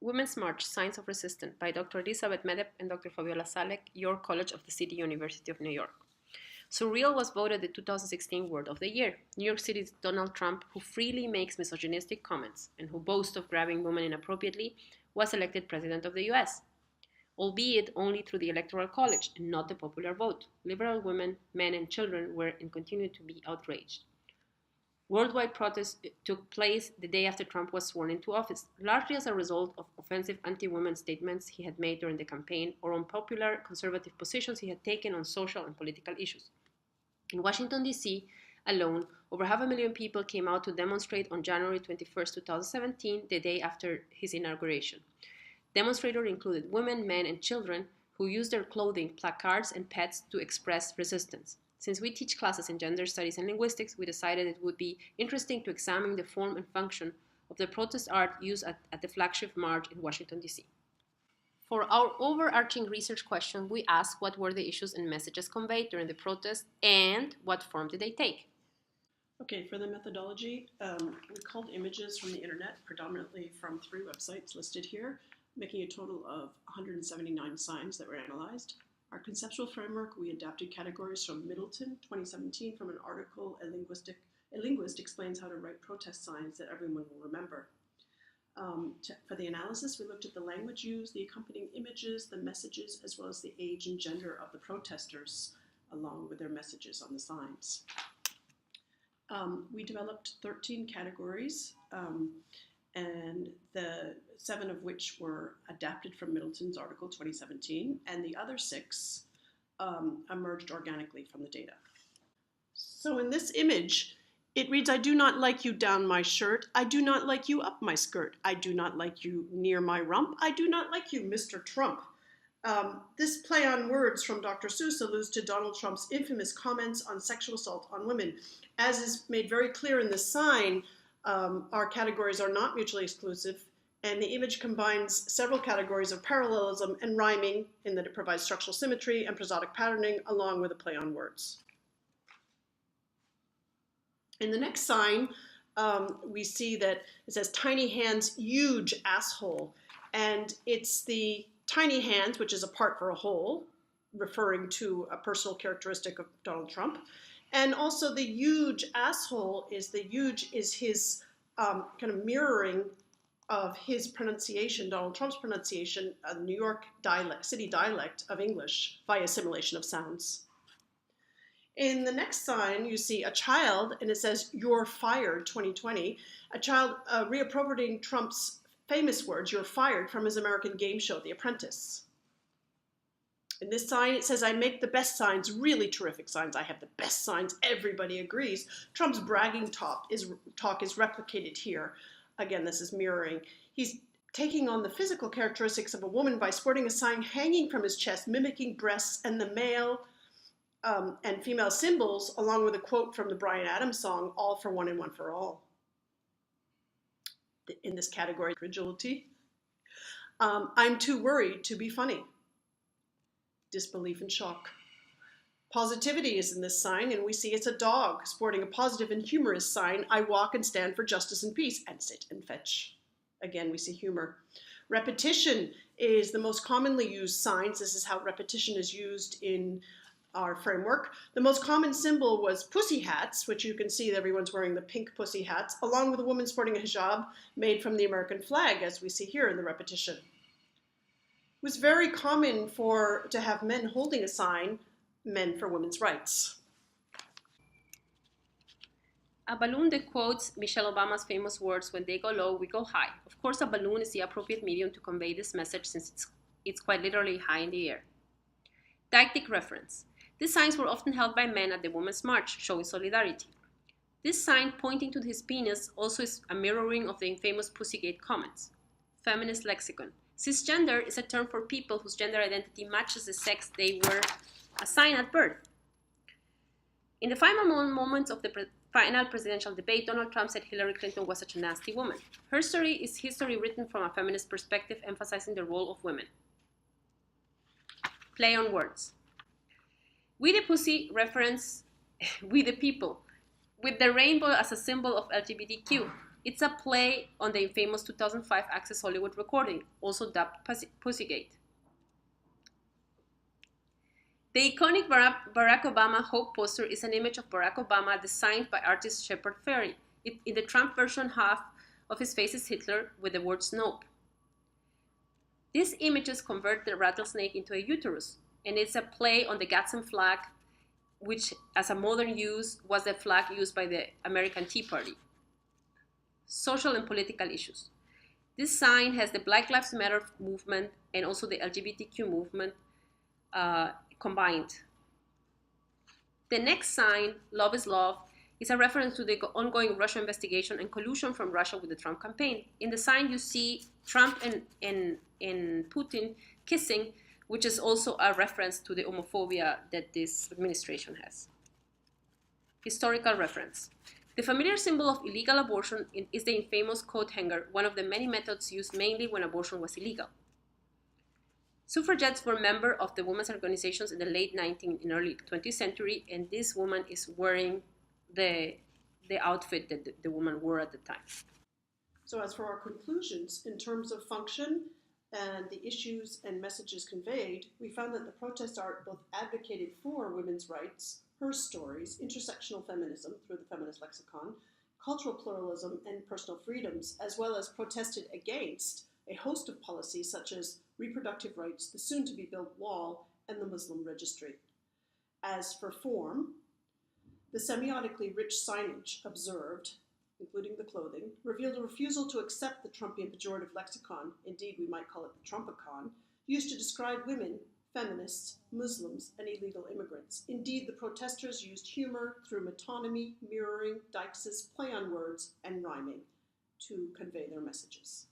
Women's March, Signs of Resistance by Dr. Elizabeth Medeb and Dr. Fabiola Salek, York College of the City University of New York. Surreal was voted the 2016 Word of the Year. New York City's Donald Trump, who freely makes misogynistic comments and who boasts of grabbing women inappropriately, was elected President of the US, albeit only through the Electoral College and not the popular vote. Liberal women, men, and children were and continue to be outraged. Worldwide protests took place the day after Trump was sworn into office, largely as a result of offensive anti-women statements he had made during the campaign or unpopular conservative positions he had taken on social and political issues. In Washington, D.C. alone, over 500,000 people came out to demonstrate on January 21, 2017, the day after his inauguration. Demonstrators included women, men, and children who used their clothing, placards, and pets to express resistance. Since we teach classes in gender studies and linguistics, we decided it would be interesting to examine the form and function of the protest art used at the flagship march in Washington, D.C. For our overarching research question, we asked what were the issues and messages conveyed during the protest and what form did they take? Okay, for the methodology, we culled images from the internet, predominantly from 3 websites listed here, making a total of 179 signs that were analyzed. Our conceptual framework, we adapted categories from Middleton, 2017, from an article, A Linguist Explains How to Write Protest Signs That Everyone Will Remember. For the analysis, we looked at the language used, the accompanying images, the messages, as well as the age and gender of the protesters, along with their messages on the signs. We developed 13 categories, and the 7 of which were adapted from Middleton's article 2017, and the other 6 emerged organically from the data. So in this image, it reads, I do not like you down my shirt. I do not like you up my skirt. I do not like you near my rump. I do not like you, Mr. Trump. This play on words from Dr. Seuss alludes to Donald Trump's infamous comments on sexual assault on women. As is made very clear in this sign, our categories are not mutually exclusive, and the image combines several categories of parallelism and rhyming in that it provides structural symmetry and prosodic patterning along with a play on words. In the next sign, we see that it says tiny hands, huge asshole, and it's the tiny hands, which is a part for a whole, referring to a personal characteristic of Donald Trump. And also the huge asshole is his kind of mirroring of his pronunciation, Donald Trump's pronunciation, of New York city dialect of English by assimilation of sounds. In the next sign, you see a child, and it says, "You're fired 2020." A child reappropriating Trump's famous words, "You're fired," from his American game show, The Apprentice. In this sign, it says, I make the best signs, really terrific signs. I have the best signs, everybody agrees. Trump's bragging talk is replicated here. Again, this is mirroring. He's taking on the physical characteristics of a woman by sporting a sign hanging from his chest, mimicking breasts and the male and female symbols, along with a quote from the Bryan Adams song, "All for one and one for all." In this category, credulity. I'm too worried to be funny. Disbelief and shock. Positivity is in this sign, and we see it's a dog sporting a positive and humorous sign, "I walk and stand for justice and peace," and sit and fetch. Again, we see humor. Repetition is the most commonly used signs. This is how repetition is used in our framework. The most common symbol was pussy hats, which you can see that everyone's wearing the pink pussy hats, along with a woman sporting a hijab made from the American flag, as we see here in the repetition. It was very common to have men holding a sign, "Men for Women's Rights." A balloon that quotes Michelle Obama's famous words, "When they go low, we go high." Of course, a balloon is the appropriate medium to convey this message since it's quite literally high in the air. Didactic reference. These signs were often held by men at the Women's March, showing solidarity. This sign pointing to his penis also is a mirroring of the infamous Pussygate comments. Feminist lexicon. Cisgender is a term for people whose gender identity matches the sex they were assigned at birth. In the final moments of the final presidential debate, Donald Trump said Hillary Clinton was such a nasty woman. Her story is history written from a feminist perspective, emphasizing the role of women. Play on words. We the Pussy reference we the people, with the rainbow as a symbol of LGBTQ. It's a play on the infamous 2005 Access Hollywood recording, also dubbed Pussygate. The iconic Barack Obama Hope poster is an image of Barack Obama designed by artist Shepard Fairey. In the Trump version, half of his face is Hitler with the words Nope. These images convert the rattlesnake into a uterus, and it's a play on the Gadsden flag, which, as a modern use, was the flag used by the American Tea Party. Social and political issues. This sign has the Black Lives Matter movement and also the LGBTQ movement combined. The next sign, Love is Love, is a reference to the ongoing Russia investigation and collusion from Russia with the Trump campaign. In the sign, you see Trump and Putin kissing, which is also a reference to the homophobia that this administration has. Historical reference. The familiar symbol of illegal abortion is the infamous coat hanger, one of the many methods used mainly when abortion was illegal. Suffragettes were members of the women's organizations in the late 19th and early 20th century, and this woman is wearing the outfit that the woman wore at the time. So as for our conclusions, in terms of function and the issues and messages conveyed, we found that the protest art both advocated for women's rights, her stories, intersectional feminism through the feminist lexicon, cultural pluralism, and personal freedoms, as well as protested against a host of policies such as reproductive rights, the soon-to-be-built wall, and the Muslim registry. As for form, the semiotically rich signage observed, including the clothing, revealed a refusal to accept the Trumpian pejorative lexicon, indeed we might call it the Trumpicon, used to describe women, feminists, Muslims, and illegal immigrants. Indeed, the protesters used humor through metonymy, mirroring, deixis, play on words, and rhyming to convey their messages.